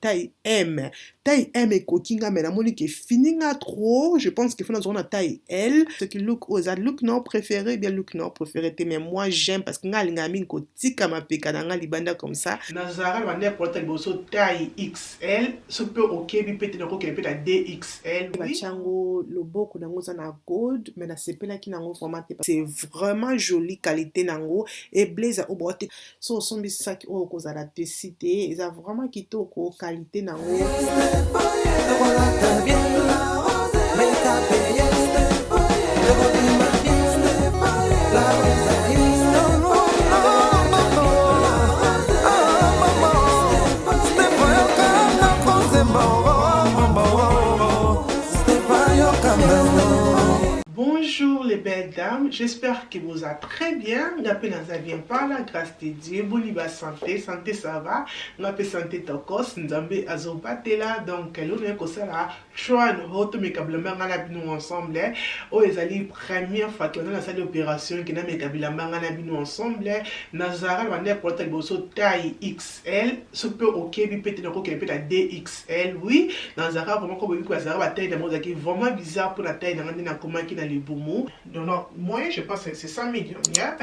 taille M. Taille M et kokinga, mais la monique est fininga trop. Je pense qu'il faut dans une taille L. Ce qui look aux look non préféré, bien look non préféré. Mais moi j'aime parce que nga lingamin kotika ma peka nga libanda comme ça. Nazara bande pour taille XL. Ce peut ok bi peut-être ko peut à DXL. Bachango loboko nango za na gold, mais na sepela ki nango vraiment c'est vraiment jolie qualité nango et blazer au bote. So son bi sac au cause la décidé, ils a vraiment kitoko qualité nango. Bonjour les belles dames, j'espère que vous allez très bien. N'appelle n'a vient pas la grâce de Dieu, boniba santé, santé ça va. N'appelle santé tokos, n'zambe azobate là donc l'on est comme ça là. Choix hot mais câblement on a nous ensemble. Oh les alliés première fois qu'on a la salle d'opération qui n'a mais câblement on a nous ensemble. Nazara on est pour tel bosso taille XL, ce peut ok puis peut-être encore qu'il peut à DXL oui. Nazara vraiment comme vous Nazara la taille de moi qui vraiment bizarre pour la taille dans comment qui les boumous. Donc, moi, je pense que c'est 100 millions. Yeah?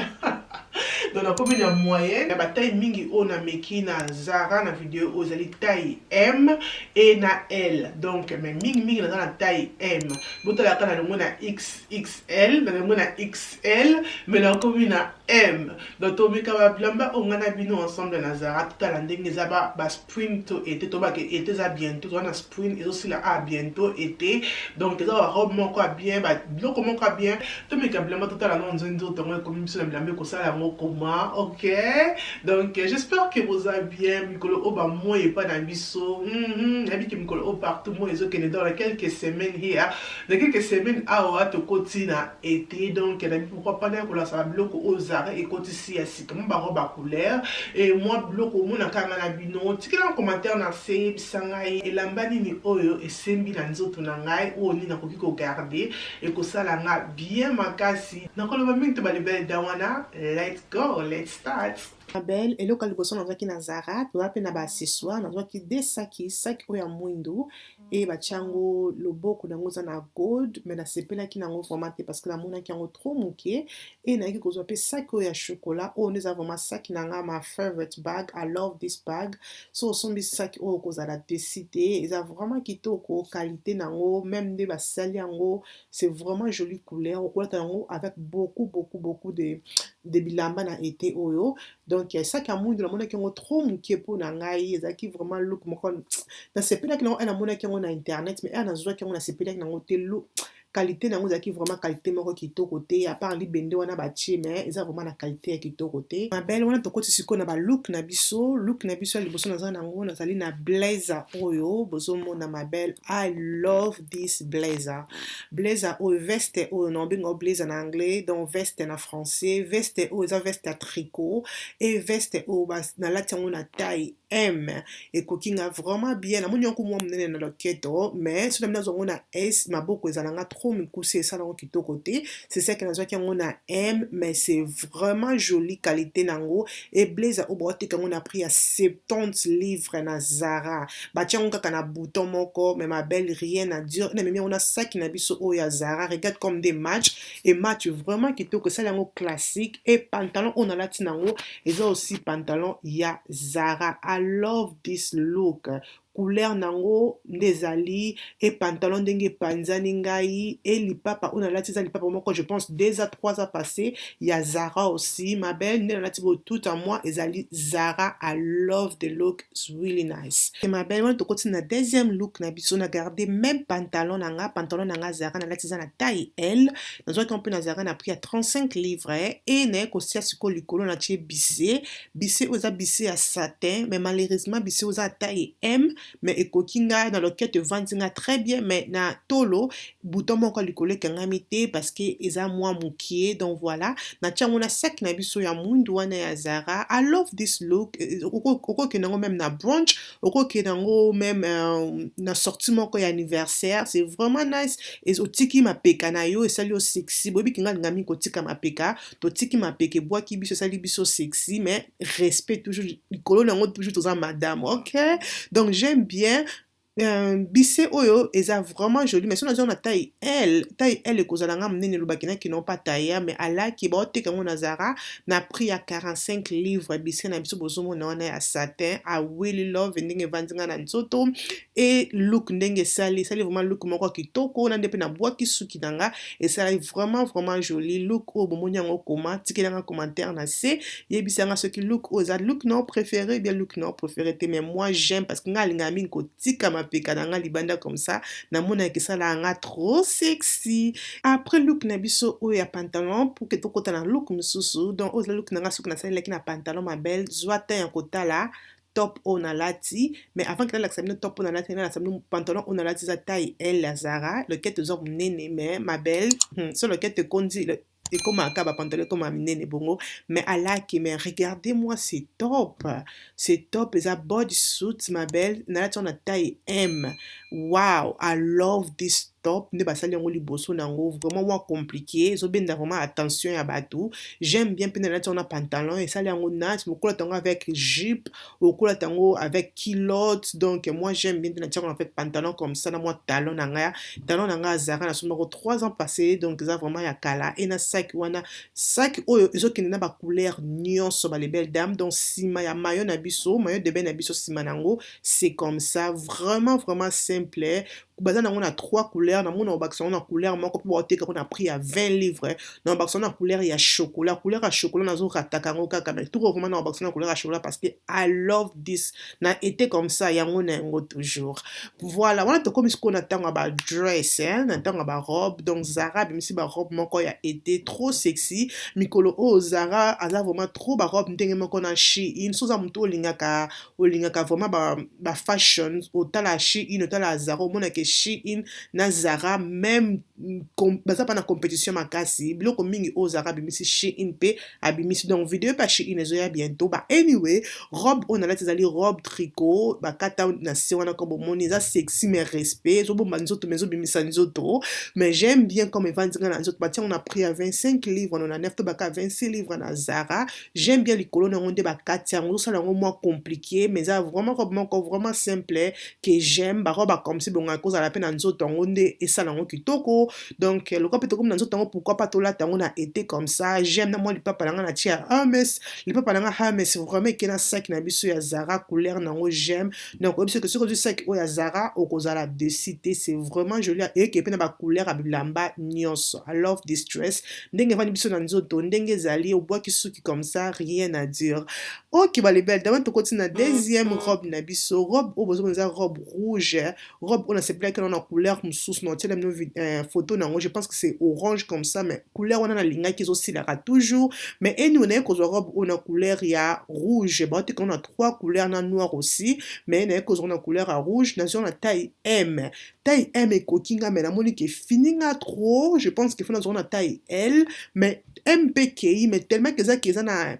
Donc, comme il y a moyenne, la taille mingi on a meki na Zara na vidéo aux ali taille M et na L. Donc, mais mingi na taille M. Boto la kana na XXL, na XL, mais là comme il a M. Donc, tomi kaba blamba on a bino ensemble na Zara tout à l'ending zaba ba spring to été to ba que été za bientôt on a spring et aussi là à bientôt été. Donc, ça va robe mon quoi bien ba comment quoi bien. Tomi kaba blamba tout à l'ending nzo to comme sur la blamba ko ça la comment ok donc j'espère que vous allez bien mikolo oba moi et pas dans biso abi que mikolo o partout moi les autres dans quelques semaines here dans quelques semaines à to kotina été donc pourquoi pas pour la ça bloc aux arrêts et côté ici comme ba roba couleur et moi bloc au monde kanga na bino tikela en commentaire na se bisangai et lambani ni oyo et sembi na nzoto na ngai o ni na koki ko garder et ko sala nga bien makasi na koloba mingi ba libere dawana. Let's go, let's start. Ma belle, et le caliboson dans qui na Zara, tu vas peine à accessoire, dans qui des sacs oya mwindo, et ba chango le boko nango za na gold, mais na sepela qui nango formaté parce que la mona qui nango trop mouké, et na qui kozo pe sac oya chocolat, oh nous avons ma sac nanga ma favorite bag, I love this bag, so son bis sac o koza la décidé, ils a vraiment kitoko qualité nango, même de ba sali nango, c'est vraiment jolie couleur, au couleur nango avec beaucoup de bilamba na été oyo. Donc ça qui a moins de la monnaie qui ont trop mouké pour nangai ça qui vraiment look moko na sepela qui na monnaie qui on a internet mais na zo qui on a sepela qui na hotel look qualité nango za qui vraiment qualité moko kitoko côté à part li bende wana ba chi mais ça vraiment la qualité kitoko côté ma belle wana to côté siko na ba look na biso liboso na za nango na zali na blazer oyo bozo mona ma belle I love this blazer oyo veste oyo no bingo blazer en anglais donc veste en français veste oyo za veste à tricot et veste oyo na lati yango na taille M et kokinga vraiment bien na moni yango mwa munene na loketo mais so na zongo na S maboko ezalanga trop mikuse ça nango kitoko côté c'est ça que na zwaki yango na M mais c'est vraiment jolie qualité nango et blazer oyo baoteka yango na prix à 70 livres na Zara batia yango kaka na bouton moko mais ma belle rien à dire na memi on a sac na biso oyo ya Zara regarde comme des matchs et match vraiment kitoko ça yango classique et pantalon on a lati nango et ça aussi pantalon ya Zara. I love this look. Couleur nango ndezali et pantalon ndenge panzani ngai et lipapa on a lati za lipapa moko je pense 2 à 3 ans passé il y a Zara aussi ma belle ne lati tout à moi ezali Zara. I love the look, it's really nice et ma belle on to continue na deuxième look na biso na garder même pantalon nanga Zara na lati za na taille L dans un camp na Zara na prix à 35 livres et ne ko sia siko likolo na tie bissé oza bissé à satin mais malheureusement bissé oza taille M mais ekokinga dans le quête vendinga très bien mais na tolo bouton moko likolo kangami te parce que eza moi mukie donc voilà na tiango na sac na biso ya mundu wana ya Zara. I love this look oko kenango même na brunch oko kenango même na sortie moko ya anniversaire c'est vraiment nice et otiki mapeka na yo esali yo sexy bobi kinga ngami kotika mapeka to tiki mapeke bois ki biso sali biso sexy mais respect toujours likolo nango toujours toza madame ok donc j'aime j'aime bien. Bisse oyo eza vraiment joli mais si on a taille L ekozalanga munene lobakina qui n'ont pas taille mais ala ki ba oteka ngo na Zara na prix à 45 livres bisse na biso bozomo na wana ya satin I really love ndenge vandinga na nzoto et look ndenge sali vraiment look moko kitoko na ndepe na bwaki suki nanga et ça vraiment joli look o bomoni yango koma tikelanga commentaire na se yebisanga ce qui look o za look non préféré bien look non préféré mais moi j'aime parce que nga linga mingi ko tika pekadanga libanda comme ça na mona ke sala nga trop sexy après look na biso o ya pantalon pour que to kota na look mususu donc o look na nga suku na sala leki na pantalon ma belle zwata ya kotala top on a lati mais avant que la examine top on a lati na examine pantalon on a lati za taille L la Zara lequel te zob nene mais ma belle sur lequel te condi et comme un caba pantalon comme un nene bongo mais à la qui mais regardez-moi c'est top et ça bodysuit ma belle na la taille M wow I love this top ne basali yango liboso nango vraiment moins compliqué zo benda vraiment attention ya batou j'aime bien penela on a pantalon et ça yango nice mais kola tango avec jupe ou kola tango avec culotte donc moi j'aime bien penela on a fait pantalon comme ça na moi talon nanga Zara na somo 3 ans passés donc ça vraiment ya kala et na sac wana sac oyo ezokende na ba couleur nyonso ba les belles dames donc sima ya maillot na biso maillot de bain na biso sima nango c'est comme ça vraiment simple baza nango na 3 couleurs na mona obakisa na couleur moko po oteka ko na prix à 20 livres na obakisa na couleur ya chocolat nazo rataka ngo kaka mais tout vraiment na obakisa na couleur ya chocolat parce que I love this na été comme ça yango na yango toujours voilà wana to comme ce qu'on attend ba dress na tanga ba robe donc Zara bimisi ba robe moko ya été trop sexy mikolo o Zara aza vraiment trop ba robe ndenge moko na Shein soza muto olingaka vraiment ba fashion otala Shein otala Zara mona ke Shein na Zara même baza pa na compétition makasi biloko mingi o Zara bimisi Shein pe abimisi donc vidéo pa Shein ezoya bientôt ba anyway robe on a la tezali robe tricot ba kata na se wana ko bomoni za sexy mais respect zo bomba nzoto mezo bimisa nzoto mais j'aime bien comme evandinga na nzoto batia on a pris à 25 livres on a 9 to baka 26 livres na Zara j'aime bien likolo na ngonde ba kati yango ça lango moins compliqué mais ça vraiment robe moko vraiment simple que j'aime ba robe comme si bonga cause à la peine en nzoto ngonde et ça lango kitoko donc le quoi peut comme dans nzoto ngonde pourquoi pas to la tango na été comme ça j'aime na moi le papa langa na tia Hermès le papa langa Hermès vraiment que na sac na biso ya Zara couleur nango j'aime donc obise que ce que du sac o ya Zara o kozala de cité c'est vraiment joli et que pe na ba couleur abilamba nyonso I love this dress ndenge vani biso na nzoto ndenge zali au bois qui suki comme ça rien à dire ok ba les belles d'abord to continue na deuxième robe na biso robe o bozo na robe rouge robe on a c'est plein que on a couleur mususu no tele no photo nango je pense que c'est orange comme ça mais couleur on a na linga qui aussi la toujours mais et nous on a cause robe on a couleur ya rouge bah tu qu'on a 3 couleurs na noir aussi mais on a cause on a couleur à rouge na a taille M et kokinga mais la monique est fininga trop je pense qu'il faut dans on a taille L mais MPKI mais tellement que ça qu'ils en a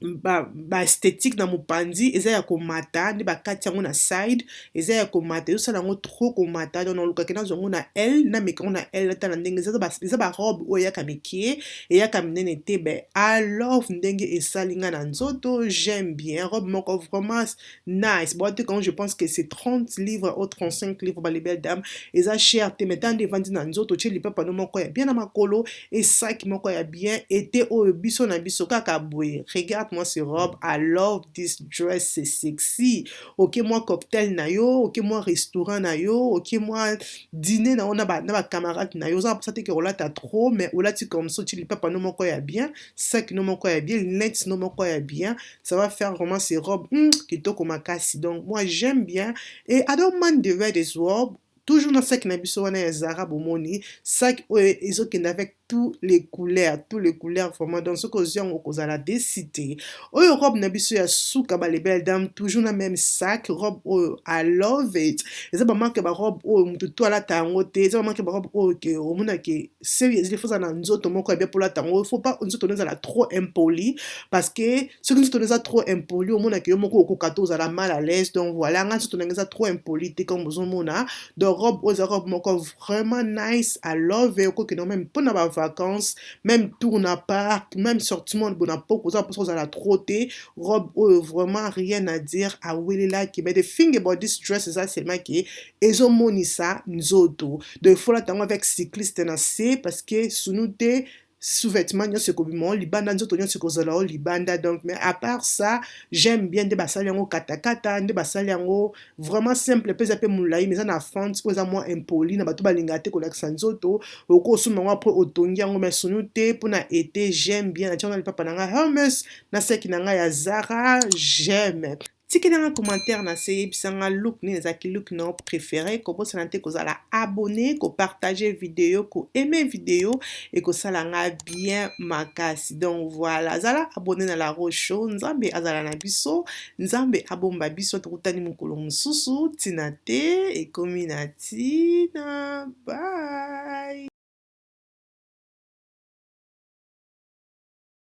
ba esthétique na mopandi eza ya komata ndi bakati yango na side eza ya komata ezosala yango trop komata donc olukaki na zongo na L na mekango na L ata na ndenge eza ba robe oyo eyaka mikie eyaka minene te be I love ndenge esalinga na nzoto j'aime bien robe moko vraiment nice bon quand je pense que c'est 30 livres ou 35 livres ba les belles dames eza cher te metande vandi na nzoto tie lipa pano moko ya bien na makolo et sac moko ya bien été oyo biso na biso kaka boye regarde moi ces robes I love this dress c'est sexy ok moi cocktail na yo ok moi restaurant na yo ok moi dîner na ba camarade na yo ça te que on ta trop mais on tu comme ça tu li pas no moko ya bien sac no moko ya bien lunettes no moko ya bien ça va faire vraiment ces robes qui to comme makasi donc moi j'aime bien et I don't mind the wear this robe toujours dans sac na biso wana ya Zara bomoni sac ezokende avec toutes les couleurs vraiment dans ce occasion au cause à la décité oyo robe na biso ya suka ba les belles dames toujours na même sac robe I love it eza ba marque ba robe mutu to ala tango te eza ba marque ba robe que omona que sérieux il faut ça na nzoto moko ya bien pour la tango il faut pas nzoto neza la trop impoli parce que ce que nzoto neza trop impoli omona que yo moko okokato za la mal à l'aise donc voilà nga nzoto neza trop impoli te comme ozomona donc robe moko vraiment nice I love it que non même pour na ba vacances, même tour na parc, même sortiment bon na poko ça parce que ça la trotter robe vraiment rien à dire à welela qui mais the thing about this dress is seulement que ezo monisa nzoto de fois là tango avec cycliste na c parce que sunute sous-vêtements nyonso ekobima libanda nzoto nyonso ekozala libanda donc mais à part ça j'aime bien nde basali yango katakata nde basali yango vraiment simple mpe eza mpe molai mais eza na fente oyo eza mwa impoli na bato balingaka te kolakisa nzoto okosomba yango apres otongi yango mais sunu te mpona ete j'aime bien na tianga lipapa na ngai Hermes na seki na ngai ya Zara j'aime tikeli nga commentaire na se yebisanga look nini ezalaki look no préféré kobosana te kozala abonné kopartage video koaime video ekosala nga bien makasi donc voilà zala abonné na La Rose Show nzambe azala na biso nzambe abomba biso tokutani mokolo mosusu tina te ekomi na tina bye